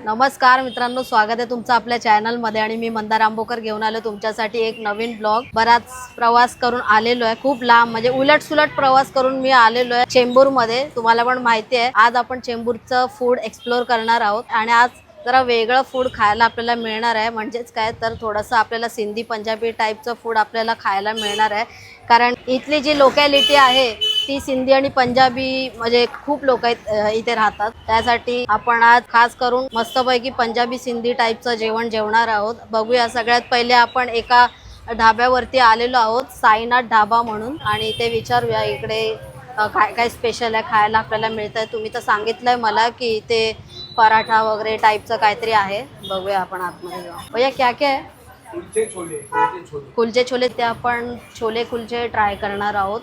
नमस्कार मित्रांनो, स्वागत आहे तुमचं आपल्या चॅनलमध्ये आणि मी मंदार आंबोकर घेऊन आलो तुमच्यासाठी एक नवीन ब्लॉग। बराच प्रवास करून आलेलो आहे, खूप लांब म्हणजे उलट सुलट प्रवास करून मी आलेलो आहे चेंबूरमध्ये। तुम्हाला पण माहिती आहे आज आपण चेंबूरचं फूड एक्सप्लोर करणार आहोत आणि आज जरा वेगळं फूड खायला आपल्याला मिळणार आहे। म्हणजेच काय तर थोडंसं आपल्याला सिंधी पंजाबी टाईपचं फूड आपल्याला खायला मिळणार आहे, कारण इथली जी लोकॅलिटी आहे ती सिंधी आणि पंजाबी म्हणजे खूप लोक इथे राहतात। त्यासाठी आपण आज खास करून मस्तपैकी पंजाबी सिंधी टाईपचं जेवण जेवणार आहोत। बघूया, सगळ्यात पहिले आपण एका ढाब्यावरती आलेलो आहोत, साईनाथ ढाबा म्हणून, आणि ते विचारूया इकडे काय काय स्पेशल आहे खायला आपल्याला मिळतंय। तुम्ही तर सांगितलंय मला की इथे पराठा वगैरे टाईपचं काहीतरी आहे। बघूया आपण आतमध्ये जाऊ। भैया क्या क्या है? कुलचे छोले ते आपण छोले कुलचे ट्राय करणार आहोत।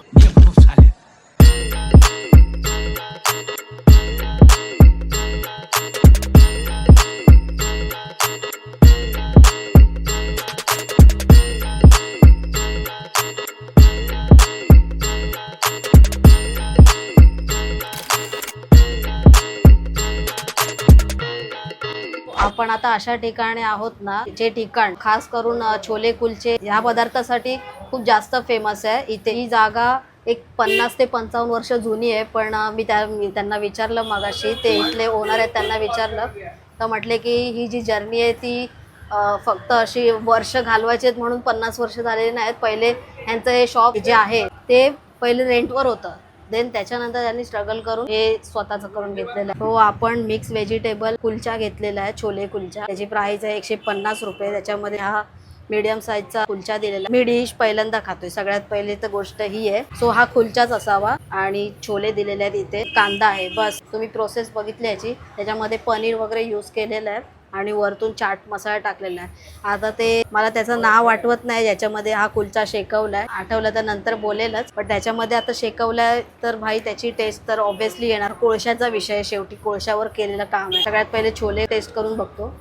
आपण आता अशा ठिकाणी आहोत ना, जे ठिकाण खास करून छोले कुलचे या पदार्थासाठी खूप जास्त फेमस आहे। इथे ही जागा एक 50 ते 55 वर्ष जुनी आहे। पण मी त्यांना विचारलं मगाशी, ते इथले ओनर आहेत, त्यांना विचारलं तर म्हटले की ही जी जर्नी आहे ती फक्त अशी वर्ष घालवायची आहेत म्हणून 50 वर्ष झालेली नाहीत। पहिले ह्यांचं हे शॉप जे आहे ते पहिले रेंटवर होतं, देन त्याच्यानंतर त्यांनी स्ट्रगल करून हे स्वतःच करून घेतलेलं आहे। हो, आपण मिक्स व्हेजिटेबल कुलचा घेतलेला आहे, छोले कुलचा। त्याची प्राइस आहे 150 रुपये। त्याच्यामध्ये हा मीडियम साईजचा कुलचा दिलेला। मी डिश पहिल्यांदा खातोय, सगळ्यात पहिली तर गोष्ट ही आहे। सो हा कुलचाच असावा आणि छोले दिलेले आहेत, इथे कांदा आहे, बस। तुम्ही प्रोसेस बघितली याची, त्याच्यामध्ये पनीर वगैरे यूज केलेलं आहे आणि वरतून चाट मसाला टाकलेला आहे। आता ते मला त्याचं नाव आठवत नाही ज्याच्यामध्ये हा कुलचा शेकवलाय, आठवलं तर नंतर बोलेलच, पण त्याच्यामध्ये आता शेकवलाय तर भाई त्याची टेस्ट तर ऑब्व्हियसली येणार। कोळशाचा विषय, शेवटी कोळशावर केलेलं काम आहे। सगळ्यात पहिले छोले टेस्ट करून बघतो।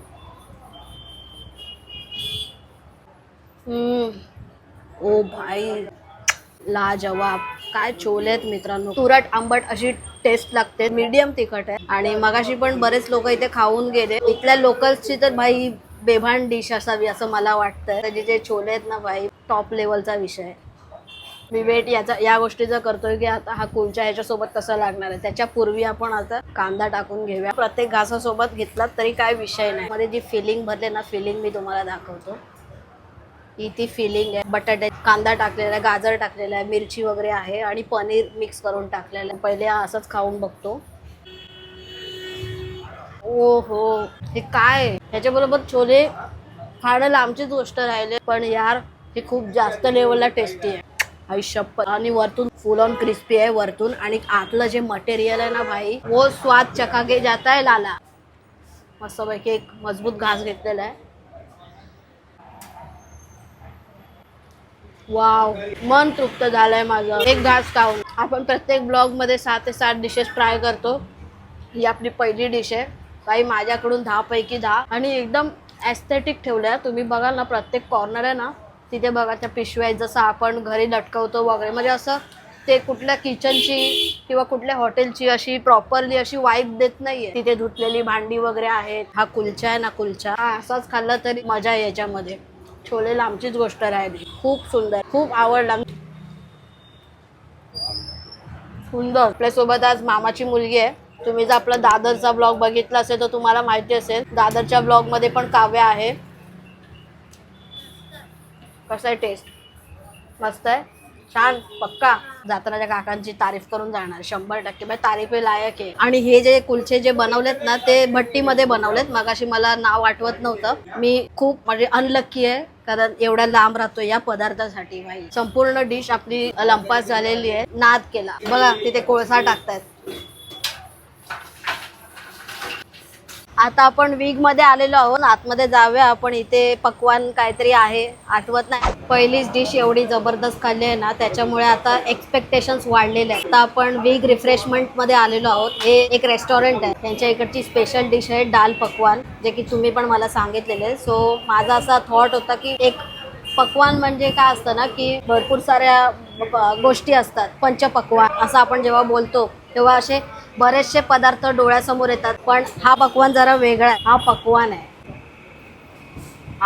ओ भाई, लाजवाब, काय छोले आहेत मित्रांनो। तुरट आंबट अशी टेस्ट लागते, मीडियम तिखट आहे। आणि मगाशी पण बरेच लोक इथे खाऊन गेले। इथल्या लोकल्सची तर भाई बेभान डिश असावी असं मला वाटतंय। त्याचे जे छोले आहेत ना भाई, टॉप लेवलचा विषय। मी वेट या गोष्टीचा करतोय की आता हा कुलचा ह्याच्यासोबत कसा लागणार आहे। त्याच्या पूर्वी आपण आता कांदा टाकून घेऊया। प्रत्येक घासासोबत घेतला तरी काय विषय नाही। मध्ये जी फिलिंग भरले ना, फिलिंग मी तुम्हाला दाखवतो। ही ती फिलिंग आहे। बटाटे, कांदा टाकलेला आहे, गाजर टाकलेला आहे, मिरची वगैरे आहे आणि पनीर मिक्स करून टाकलेलं आहे। पहिले असंच खाऊन बघतो। ओ हो, हे काय, ह्याच्याबरोबर छोले खाणं लांबचीच गोष्ट राहिले, पण यार हे खूप जास्त लेवलला टेस्टी आहे। आई शप्पथ, आणि वरतून फुल ऑन क्रिस्पी आहे वरतून, आणि आतलं जे मटेरियल आहे ना भाई, वो स्वाद चखा के जाता है लाला। मस्तपैकी एक मजबूत घास घेतलेला आहे। वाव, मन तृप्त झालंय माझं एक घास खाऊन। आपण प्रत्येक ब्लॉग मध्ये 6 ते 7 डिशेस ट्राय करतो, ही आपली पहिली डिश आहे। काही माझ्याकडून 10 पैकी 10 आणि एकदम एस्थेटिक ठेवलंय। तुम्ही बघाल ना, प्रत्येक कॉर्नर आहे ना तिथे बघा त्या पिशव्या आहेत, जसं आपण घरी लटकवतो वगैरे, म्हणजे असं ते कुठल्या किचनची किंवा कुठल्या हॉटेलची अशी प्रॉपरली अशी वाईब देत नाहीये। तिथे धुतलेली भांडी वगैरे आहेत। हा कुलचा आहे ना, कुलचा हा असाच खाल्ला तरी मजा आहे याच्यामध्ये। छोले लांबचीच गोष्ट राहिली, खूप सुंदर, खूप आवडला सुंदर। आपल्यासोबत आज मामाची मुलगी आहे। तुम्ही जर आपला दादरचा ब्लॉग बघितला असेल तर तुम्हाला माहिती असेल, दादरच्या ब्लॉग मध्ये पण काव्या आहे। कसा आहे टेस्ट? मस्त आहे, छान, पक्का जाताना त्या काकांची तारीफ करून जाणार 100%। बाई तारीफ लायक आहे। आणि हे जे कुलचे जे बनवलेत ना, ते भट्टीमध्ये बनवलेत। मगाशी मला नाव आठवत नव्हतं। मी खूप म्हणजे अनलक्की आहे, कारण एवढ्या लांब राहतोय या पदार्थासाठी। भाई संपूर्ण डिश आपली लंपास झालेली आहे। नाद केला बघा, तिथे कोळसा टाकतायत। आता आपण विग मध्ये आलेलो आहोत, आतमध्ये जाऊया आपण। इथे पक्वान काहीतरी आहे, आठवत नाही। पहिलीच डिश एवढी जबरदस्त खाल्ली आहे ना, त्याच्यामुळे आता एक्सपेक्टेशन्स वाढलेले आहेत। आता आपण विग रिफ्रेशमेंट मध्ये आलेलो आहोत। हे एक रेस्टॉरंट आहे, त्यांच्या इकडची स्पेशल डिश आहे दाल पकवान, जे की तुम्ही पण मला सांगितलेले। सो माझा असा थॉट होता की एक पक्वान म्हणजे काय असतं ना, की भरपूर साऱ्या गोष्टी असतात। पंचपक्वान असं आपण जेव्हा बोलतो तेव्हा असे बरेचसे पदार्थ डोळ्यासमोर येतात, पण हा पक्वान जरा वेगळा आहे. हा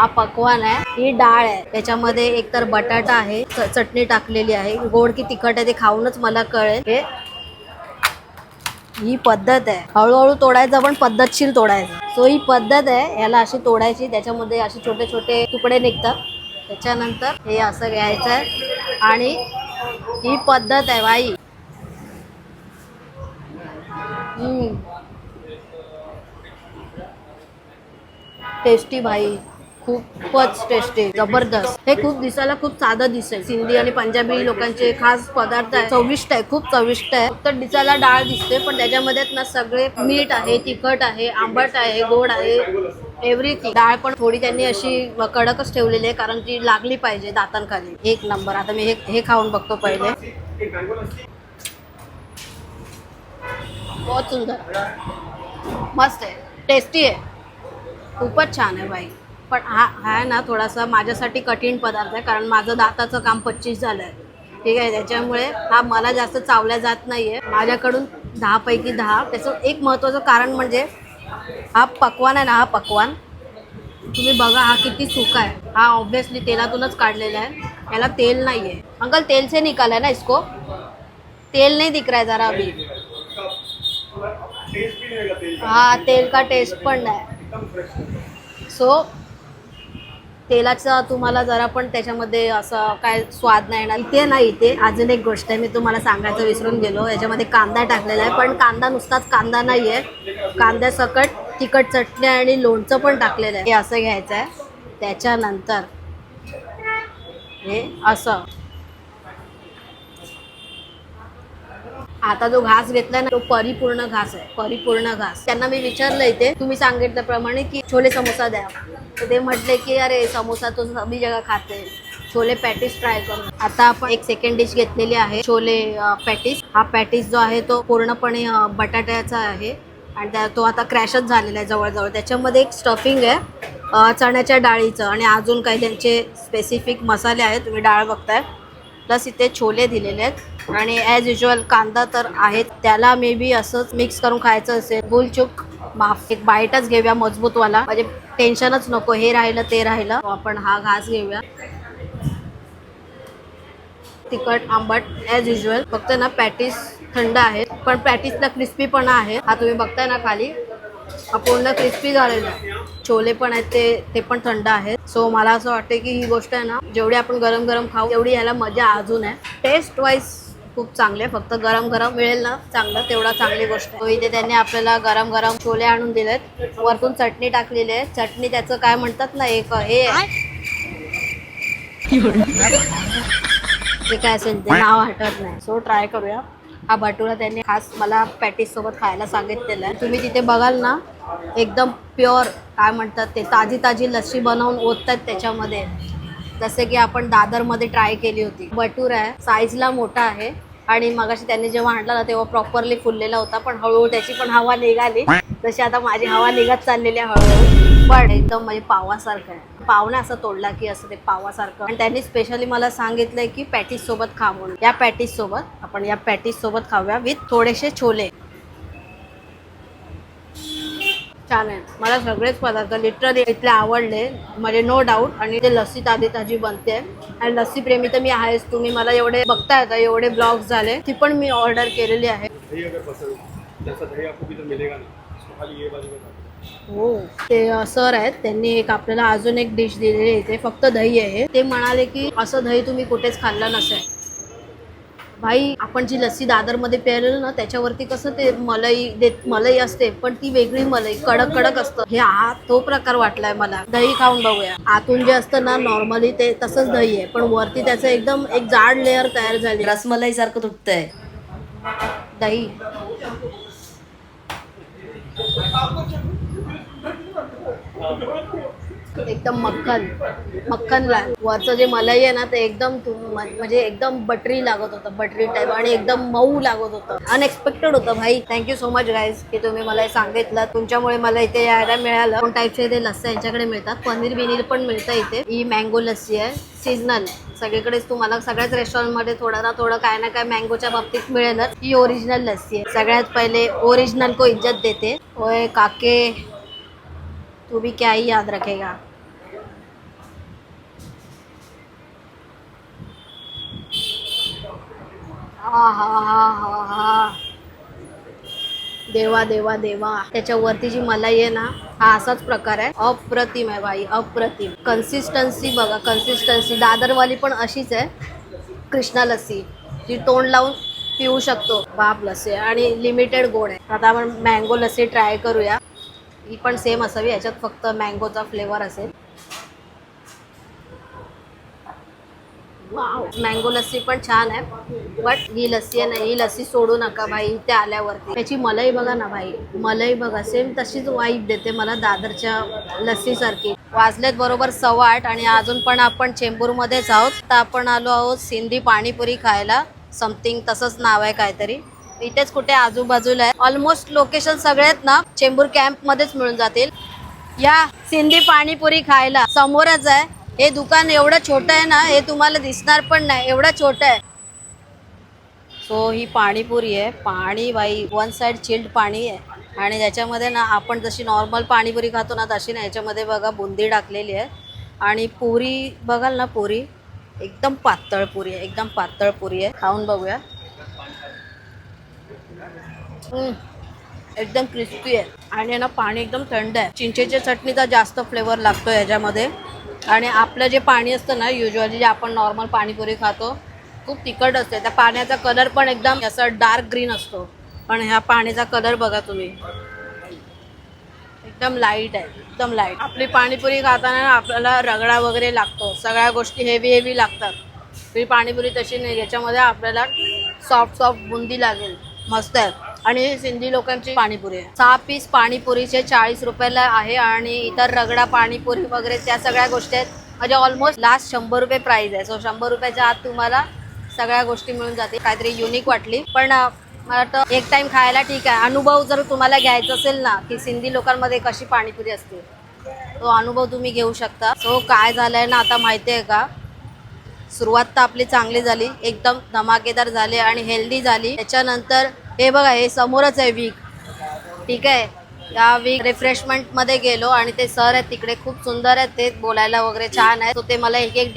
पक्वान आहे, ही डाळ आहे. त्याच्यामध्ये एकतर बटाटा आहे, चटणी टाकलेली आहे. गोड की तिखट आहे ते खाऊनच मला कळेल. ही पद्धत आहे, हळूहळू तोडायचं पण पद्धतशीर तोडायचं. सो ही पद्धत आहे, याला अशी तोडायची, त्याच्यामध्ये असे छोटे छोटे तुकडे निघतात. त्याच्यानंतर हे असं घ्यायचं आहे आणि ही पद्धत आहे बाई. टेस्टी भाई, खूपच टेस्टी, जबरदस्त. हे खूप दिसायला खूप साधं दिसेल, सिंधी आणि पंजाबी लोकांचे खास पदार्थ आहे. चविष्ट आहे, खूप चविष्ट आहे. फक्त दिसायला डाळ दिसते, पण त्याच्यामध्ये ना सगळे मीठ आहे, तिखट आहे, आंबट आहे, गोड आहे, एव्हरीथिंग. डाळ पण थोडी त्यांनी अशी कडकच ठेवलेली आहे, कारण ती लागली पाहिजे दातांखाली. एक नंबर. आता मी हे खाऊन बघतो पहिले. बहुत सुंदर, मस्त आहे, टेस्टी आहे, खूपच छान आहे बाई. पण हा ना थोडासा माझ्यासाठी कठीण पदार्थ आहे, कारण माझं दाताचं काम 25 झालं आहे, ठीक आहे. त्याच्यामुळे हा मला जास्त चावल्या जात नाही आहे. माझ्याकडून 10 पैकी 10. त्याचं एक महत्त्वाचं कारण म्हणजे हा पक्वान आहे ना, हा पक्वान तुम्ही बघा, हा किती सुका आहे. हा ऑब्व्हियसली तेलातूनच काढलेला आहे, याला तेल नाही आहे. अंकल तेल से निकाला है ना इसको, तेल नहीं दिख रहा है जरा अभी. हा, तेल का टेस्ट पण नाही. सो तेलाचा तुम्हाला जरा पण त्याच्यामध्ये असं काय स्वाद नाही येणार. इथे नाही, इथे अजून एक गोष्ट आहे, मी तुम्हाला सांगायचं विसरून गेलो. याच्यामध्ये कांदा टाकलेला आहे, पण कांदा नुसताच कांदा नाही आहे, कांद्यासकट तिखट चटणी आणि लोणचं पण टाकलेलं आहे. हे असं घ्यायचं आहे. त्याच्यानंतर हे असं, आता जो घास घेतलाय ना तो परिपूर्ण घास आहे, परिपूर्ण घास. त्यांना मी विचारलं इथे, तुम्ही सांगितल्याप्रमाणे की छोले समोसा द्या, तर ते म्हटले की अरे समोसा तो सभी जगह खाते, छोले पॅटीस ट्राय करून. आता आपण एक सेकंड डिश घेतलेली आहे, छोले पॅटीस. हा पॅटीस जो आहे तो पूर्णपणे बटाट्याचा आहे आणि तो आता क्रॅशच झालेला आहे जवळजवळ. त्याच्यामध्ये एक स्टफिंग आहे चण्याच्या डाळीचं आणि अजून काही त्यांचे स्पेसिफिक मसाले आहेत, तुम्ही डाळ बघताय. प्लस इथे छोले दिलेले आहेत आणि ॲज युजल कांदा तर आहेत. त्याला मे बी असंच मिक्स करून खायचं असेल. भूलचूक माफ, एक बाईटच घेऊया मजबूतवाला, म्हणजे टेन्शनच नको, हे राहिलं ते राहिलं. आपण हा घास घेऊया. तिखट आंबट ॲज युजल. फक्त ना पॅटीस थंड आहेत, पण पॅटीसला क्रिस्पीपणा आहे. हा तुम्ही बघताय ना खाली, हा पूर्ण क्रिस्पी झालेला आहे. छोले पण आहेत ते पण थंड आहेत. सो मला असं वाटतं की ही गोष्ट आहे ना, जेवढी आपण गरम गरम खाऊ तेवढी याला मजा अजून आहे. टेस्ट वाईज खूप चांगले, फक्त गरम गरम मिळेल ना चांगलं, तेवढा चांगली गोष्ट आहे. इथे त्यांनी आपल्याला गरम गरम छोले आणून दिलेत, वरतून चटणी टाकलेली आहे. चटणी त्याचं काय म्हणतात ना, एक हे काय असेल ते नाव आठवत नाही. सो ट्राय करूया. हा भटुरा त्यांनी खास मला पॅटीस सोबत खायला सांगितलेलं आहे. तुम्ही तिथे बघाल ना, एकदम प्युअर काय म्हणतात ते ताजी ताजी लस्सी बनवून ओततात त्याच्यामध्ये, जसे की आपण दादरमध्ये ट्राय केली होती. भटुरा आहे, साईजला मोठा आहे आणि मगाशी त्यांनी जेव्हा आणला ना तेव्हा प्रॉपरली फुललेला होता, पण हळूहळू त्याची पण हवा निघाली, जशी आता माझी हवा निघत चाललेली आहे हळूहळू. पण एकदम म्हणजे पावासारखं आहे. पावना असं तोडला की असं ते पावासारखं. आणि त्यांनी स्पेशली मला सांगितलंय की पॅटीस सोबत खा म्हणून. या पॅटीस सोबत आपण या पॅटीस सोबत खाऊया विथ थोडेसे छोले. छान आहे. मला सगळेच पदार्थ लिटरली इथले आवडले, म्हणजे नो डाऊट. आणि ते लस्सी ताजी ताजी बनते आणि लस्सी प्रेमी तर मी आहेच. तुम्ही मला एवढे बघताय आता, एवढे ब्लॉग्स झाले, ती पण मी ऑर्डर केलेली आहे. हो, ते सर आहेत, त्यांनी एक आपल्याला अजून एक डिश दिलेली आहे इथे, फक्त दही आहे. ते म्हणाले की असं दही तुम्ही कुठेच खाल्लं नसेल. भाई, आपण जी लस्सी दादरमध्ये प्यायलेलो ना त्याच्यावरती कसं ते मलाई असते, पण ती वेगळी मलाई, कडक कडक असतं. हे तो प्रकार वाटलाय मला. दही खाऊन बघूया. आतून जे असतं ना नॉर्मली ते तसंच दही आहे, पण वरती त्याचं एकदम एक जाड लेअर तयार झाली, रसमलाई सारखं तुटतंय दही. एकदम मक्खनला वरचं जे मलाई आहे ना ते एकदम म्हणजे एकदम बटरी लागत होतं, बटरी टाईप, आणि एकदम मऊ लागत होतं. अनएक्सपेक्टेड होतं भाई. थँक्यू सो मच गाईज की तुम्ही मला हे सांगितलं. तुमच्यामुळे मला इथे यायला मिळालं. दोन टाईपचे इथे लस्सी यांच्याकडे मिळतात. पनीर बिनीर पण मिळतं इथे. ही मँगो लस्सी आहे, सीजनल. सगळीकडेच तुम्हाला सगळ्याच रेस्टॉरंटमध्ये थोडं ना थोडं काय ना काय मँगोच्या बाबतीत मिळेलच. ही ओरिजिनल लस्सी आहे. सगळ्यात पहिले ओरिजिनल को इज्जत देते. ओए काके, तू भी क्या ही याद रखेगा. हा हा हा हा हा, देवा देवा देवा. त्याच्यावरती जी मलाई आहे ना, हा असाच प्रकार आहे. अप्रतिम आहे भाई, अप्रतिम. कन्सिस्टन्सी बघा, कन्सिस्टन्सी दादरवाली पण अशीच आहे. कृष्णा लस्सी जी तोंड लावून पिऊ शकतो. बाप लस्सी आहे आणि लिमिटेड गोड आहे. आता आपण मँगो लस्सी ट्राय करूया. ही पण सेम असावी, याच्यात फक्त मँगोचा फ्लेवर असेल. मँगो लस्सी पण छान आहे, बट ही लस्सी आहे ना, ही लस्सी सोडू नका भाई. इथे आल्यावरती त्याची मलाई बघा ना भाई, मलाई बघा, सेम तशीच वाईब देते मला दादरच्या लस्सी सारखी. वाजलेत बरोबर 8:15 आणि अजून पण आपण चेंबूरमध्येच आहोत. तर आपण आलो आहोत सिंधी पाणीपुरी खायला. समथिंग तसंच नाव आहे काहीतरी. इथेच कुठे आजूबाजूला आहे. ऑलमोस्ट लोकेशन सगळ्यात ना चेंबूर कॅम्प मध्येच मिळून जातील. या सिंधी पाणीपुरी खायला. समोरच आहे हे दुकान. एवढं छोटं आहे ना, हे तुम्हाला दिसणार पण नाही, एवढं छोटं आहे. सो ही पाणीपुरी आहे. पाणी बाई वन साइड चिल्ड पाणी आहे आणि त्याच्यामध्ये ना आपण जशी नॉर्मल पाणीपुरी खातो ना तशी ना, याच्यामध्ये बघा बुंदी टाकलेली आहे. आणि पुरी बघाल ना, पुरी एकदम पातळ पुरी आहे, एकदम पातळ पुरी आहे. खाऊन बघूया. एकदम क्रिस्पी आहे आणि ना पाणी एकदम थंड आहे. चिंचेच्या चटणीचा जास्त फ्लेवर लागतो याच्यामध्ये. आणि आपलं जे पाणी असतं ना, युजली जे आपण नॉर्मल पाणीपुरी खातो, खूप तिखट असते. त्या पाण्याचा कलर पण एकदम असा डार्क ग्रीन असतो, पण ह्या पाण्याचा कलर बघा तुम्ही, एकदम लाईट आहे, एकदम लाईट. आपली पाणीपुरी खाताना आपल्याला रगडा वगैरे लागतो, सगळ्या गोष्टी हेवी लागतात. ही पाणीपुरी तशी नाही, याच्यामध्ये आपल्याला सॉफ्ट बुंदी लागेल. मस्त आहे. आणि सिंधी लोकांची पाणीपुरी आहे. 6 पीस पाणीपुरीचे 40 रुपयाला आहे. आणि इतर रगडा पाणीपुरी वगैरे त्या सगळ्या गोष्टी आहेत. म्हणजे ऑलमोस्ट लास्ट 100 रुपये प्राईज आहे. सो 100 रुपयाच्या आत तुम्हाला सगळ्या गोष्टी मिळून जातील. काहीतरी युनिक वाटली, पण मला वाटतं एक टाइम खायला ठीक आहे. अनुभव जर तुम्हाला घ्यायचा असेल ना, की सिंधी लोकांमध्ये कशी पाणीपुरी असते, तो अनुभव तुम्ही घेऊ शकता. सो काय झालंय ना, आता माहिती आहे का, सुरुवात तर आपली चांगली झाली, एकदम धमाकेदार झाली आणि हेल्दी झाली. त्याच्यानंतर हे बघा, हे समोरच आहे वीक, ठीक आहे. या वीक रिफ्रेशमेंटमध्ये गेलो आणि ते सर आहेत तिकडे, खूप सुंदर आहेत ते, बोलायला वगैरे छान आहे. तो ते मला एक एक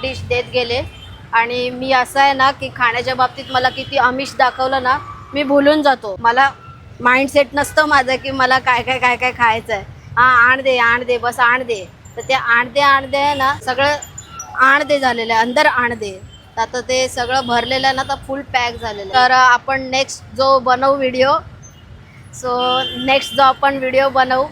डिश देत गेले. आणि मी असं आहे ना, की खाण्याच्या बाबतीत मला किती आमिष दाखवलं ना, मी भुलून जातो. मला माइंडसेट नसतं माझं की मला काय खायचं आहे. आण दे बस आण दे. तर ते आण दे ना, सगळं आण दे झालेलं आहे, अंदर आण दे. आता ते सगळं भरलेलं आहे ना, तर फुल पॅक झालेलं आहे. तर आपण नेक्स्ट जो बनवू व्हिडिओ, बनवू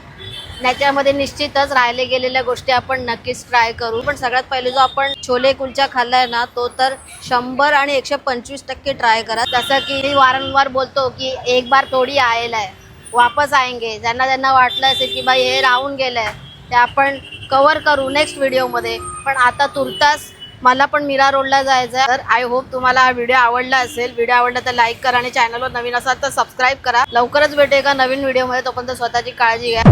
त्याच्यामध्ये निश्चितच राहिले गेलेल्या गोष्टी आपण नक्कीच ट्राय करू. पण सगळ्यात पहिले जो आपण छोले कुलचा खाल्लाय ना, तो तर 100 आणि 125% ट्राय करा. जसं की मी वारंवार बोलतो की एक बार थोडी आएला है, वापस आएंगे. ज्यांना वाटलं असेल की बाई हे राहून गेलंय, ते आपण कव्हर करू नेक्स्ट व्हिडिओमध्ये. पण आता तुर्तास मला पण मीरा रोडला जायचं आहे. तर आय होप तुम्हाला हा व्हिडिओ आवडला असेल. व्हिडिओ आवडला तर लाईक करा आणि चॅनलवर नवीन असाल तर सबस्क्राईब करा. लवकरच भेटू एका नवीन व्हिडिओमध्ये. तोपर्यंत स्वतःची काळजी घ्या.